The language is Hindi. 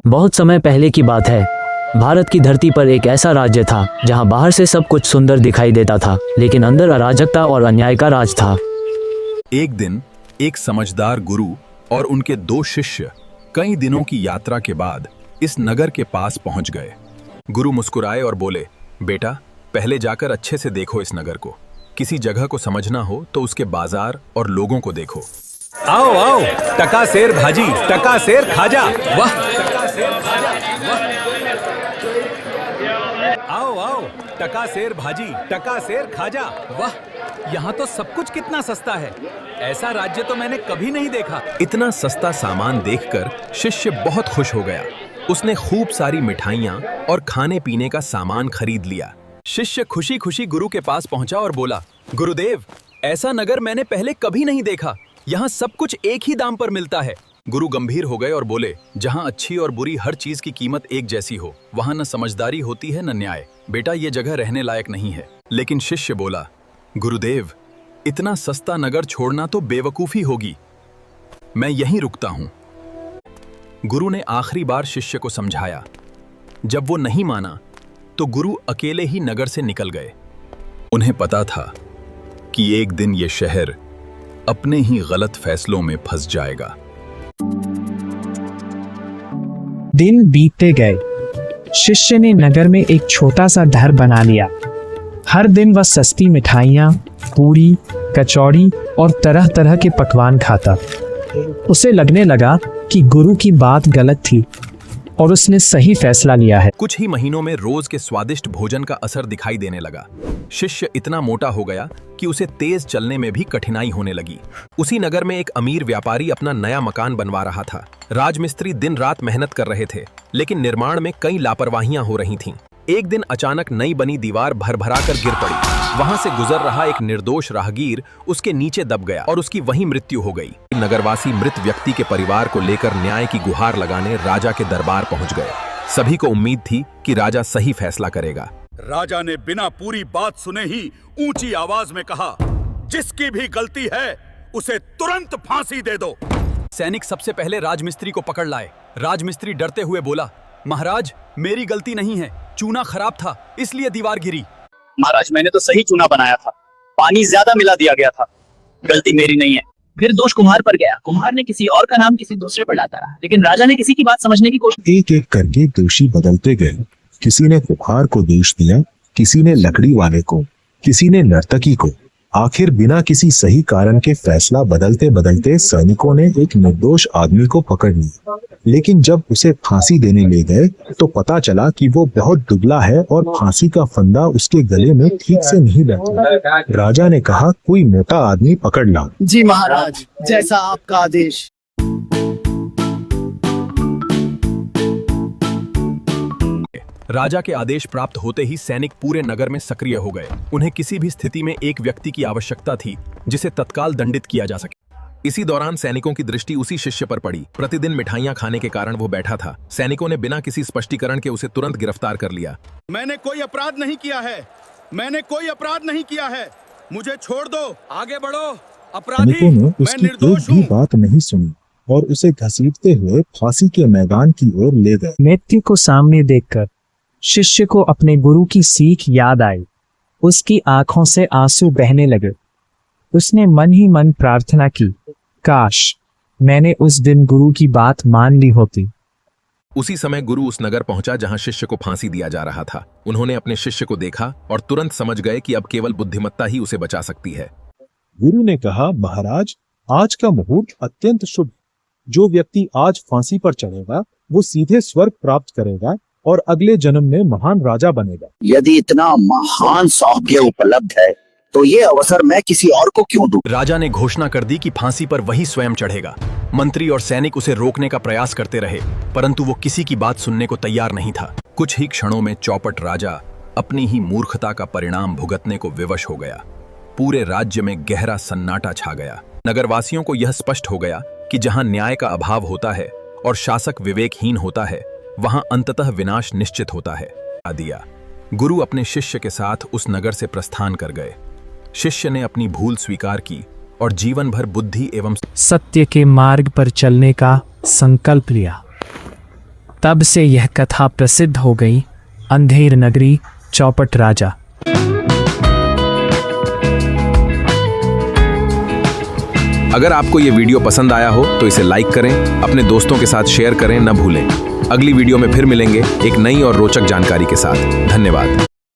बहुत समय पहले की बात है। भारत की धरती पर एक ऐसा राज्य था जहां बाहर से सब कुछ सुंदर दिखाई देता था, लेकिन अंदर अराजकता और अन्याय का राज था। एक दिन एक समझदार गुरु और उनके दो शिष्य कई दिनों की यात्रा के बाद इस नगर के पास पहुंच गए। गुरु मुस्कुराए और बोले, बेटा, पहले जाकर अच्छे से देखो इस नगर को। किसी जगह को समझना हो तो उसके बाजार और लोगों को देखो। आओ आओ, टका सेर भाजी, टका सेर खाजा। वाह! आओ आओ, टका सेर भाजी, टका सेर खाजा। वाह! यहाँ तो सब कुछ कितना सस्ता है। ऐसा राज्य तो मैंने कभी नहीं देखा। इतना सस्ता सामान देखकर शिष्य बहुत खुश हो गया। उसने खूब सारी मिठाइयाँ और खाने पीने का सामान खरीद लिया। शिष्य खुशी खुशी गुरु के पास पहुंचा और बोला, गुरुदेव, ऐसा नगर मैंने पहले कभी नहीं देखा। यहाँ सब कुछ एक ही दाम पर मिलता है। गुरु गंभीर हो गए और बोले, जहाँ अच्छी और बुरी हर चीज की कीमत एक जैसी हो, वहाँ न समझदारी होती है न न्याय। बेटा, ये जगह रहने लायक नहीं है। लेकिन शिष्य बोला, गुरुदेव, इतना सस्ता नगर छोड़ना तो बेवकूफी होगी। मैं यहीं रुकता हूँ। गुरु ने आखिरी बार शिष्य को समझाया। जब वो नहीं माना तो गुरु अकेले ही नगर से निकल गए। उन्हें पता था कि एक दिन ये शहर अपने ही गलत फैसलों में फंस जाएगा। दिन बीतते गए। शिष्य ने नगर में एक छोटा सा घर बना लिया। हर दिन वह सस्ती मिठाइयाँ, पूरी, कचौड़ी और तरह तरह के पकवान खाता। उसे लगने लगा कि गुरु की बात गलत थी और उसने सही फैसला लिया है। कुछ ही महीनों में रोज के स्वादिष्ट भोजन का असर दिखाई देने लगा। शिष्य इतना मोटा हो गया कि उसे तेज चलने में भी कठिनाई होने लगी। उसी नगर में एक अमीर व्यापारी अपना नया मकान बनवा रहा था। राजमिस्त्री दिन रात मेहनत कर रहे थे, लेकिन निर्माण में कई लापरवाहियां हो रही थीं। एक दिन अचानक नई बनी दीवार भरभरा कर गिर पड़ी। वहां से गुजर रहा एक निर्दोष राहगीर उसके नीचे दब गया और उसकी वहीं मृत्यु हो गई। नगरवासी मृत व्यक्ति के परिवार को लेकर न्याय की गुहार लगाने राजा के दरबार पहुंच गए। सभी को उम्मीद थी कि राजा सही फैसला करेगा। राजा ने बिना पूरी बात सुने ही ऊंची आवाज में कहा, जिसकी भी गलती है उसे तुरंत फांसी दे दो। सैनिक सबसे पहले राजमिस्त्री को पकड़ लाए। राजमिस्त्री डरते हुए बोला, महाराज, मेरी गलती नहीं है, चूना खराब था इसलिए दीवार गिरी। महाराज, मैंने तो सही चूना बनाया था, पानी ज्यादा मिला दिया गया था, गलती मेरी नहीं है। फिर दोष कुम्हार पर गया। कुम्हार ने किसी और का नाम किसी दूसरे पर लाता रहा, लेकिन राजा ने किसी की बात समझने की कोशिश। एक एक करके दोषी बदलते गए। किसी ने कुम्हार को दोष दिया, किसी ने लकड़ी वाले को, किसी ने नर्तकी को। आखिर बिना किसी सही कारण के फैसला बदलते बदलते सैनिकों ने एक निर्दोष आदमी को पकड़ लिया। लेकिन जब उसे फांसी देने ले गए तो पता चला कि वो बहुत दुबला है और फांसी का फंदा उसके गले में ठीक से नहीं बैठा। राजा ने कहा, कोई मोटा आदमी पकड़ ला। जी महाराज, जैसा आपका आदेश। राजा के आदेश प्राप्त होते ही सैनिक पूरे नगर में सक्रिय हो गए। उन्हें किसी भी स्थिति में एक व्यक्ति की आवश्यकता थी जिसे तत्काल दंडित किया जा सके। इसी दौरान सैनिकों की दृष्टि उसी शिष्य पर पड़ी। प्रतिदिन मिठाइयां खाने के कारण वो बैठा था। सैनिकों ने बिना किसी स्पष्टीकरण के उसे तुरंत गिरफ्तार कर लिया। मैंने कोई अपराध नहीं किया है, मैंने कोई अपराध नहीं किया है, मुझे छोड़ दो, आगे बढ़ो, अपराधी, सैनिकों ने मैं उसकी निर्दोष एक भी हूँ। बात नहीं सुनी और उसे घसीटते हुए फांसी के मैदान की ओर ले गए। मृत्यु को सामने देखकर शिष्य को अपने गुरु की सीख याद आई। उसकी आंखों से आंसू बहने लगे। उसने मन ही मन प्रार्थना की, काश मैंने उस दिन गुरु की बात मान ली होती। उसी समय गुरु उस नगर पहुंचा जहां शिष्य को फांसी दिया जा रहा था। उन्होंने अपने शिष्य को देखा और तुरंत समझ गए कि अब केवल बुद्धिमत्ता ही उसे बचा सकती है। गुरु ने कहा, महाराज, आज का मुहूर्त अत्यंत शुभ। जो व्यक्ति आज फांसी पर चढ़ेगा वो सीधे स्वर्ग प्राप्त करेगा और अगले जन्म में महान राजा बनेगा। यदि इतना महान सौभाग्य उपलब्ध है तो ये अवसर मैं किसी और को क्यों दूं? राजा ने घोषणा कर दी कि फांसी पर वही स्वयं चढ़ेगा। मंत्री और सैनिक उसे रोकने का प्रयास करते रहे, परंतु वो किसी की बात सुनने को तैयार नहीं था। कुछ ही क्षणों में चौपट राजा अपनी ही मूर्खता का परिणाम भुगतने को विवश हो गया। पूरे राज्य में गहरा सन्नाटा छा गया। नगरवासियों को यह स्पष्ट हो गया कि जहां न्याय का अभाव होता है और शासक विवेकहीन होता है, वहां अंततः विनाश निश्चित होता है। दिया गुरु अपने शिष्य के साथ उस नगर से प्रस्थान कर गए। शिष्य ने अपनी भूल स्वीकार की और जीवन भर बुद्धि एवं सत्य के मार्ग पर चलने का संकल्प लिया। तब से यह कथा प्रसिद्ध हो गई, अंधेर नगरी चौपट राजा। अगर आपको ये वीडियो पसंद आया हो तो इसे लाइक करें, अपने दोस्तों के साथ शेयर करें न भूलें। अगली वीडियो में फिर मिलेंगे एक नई और रोचक जानकारी के साथ। धन्यवाद।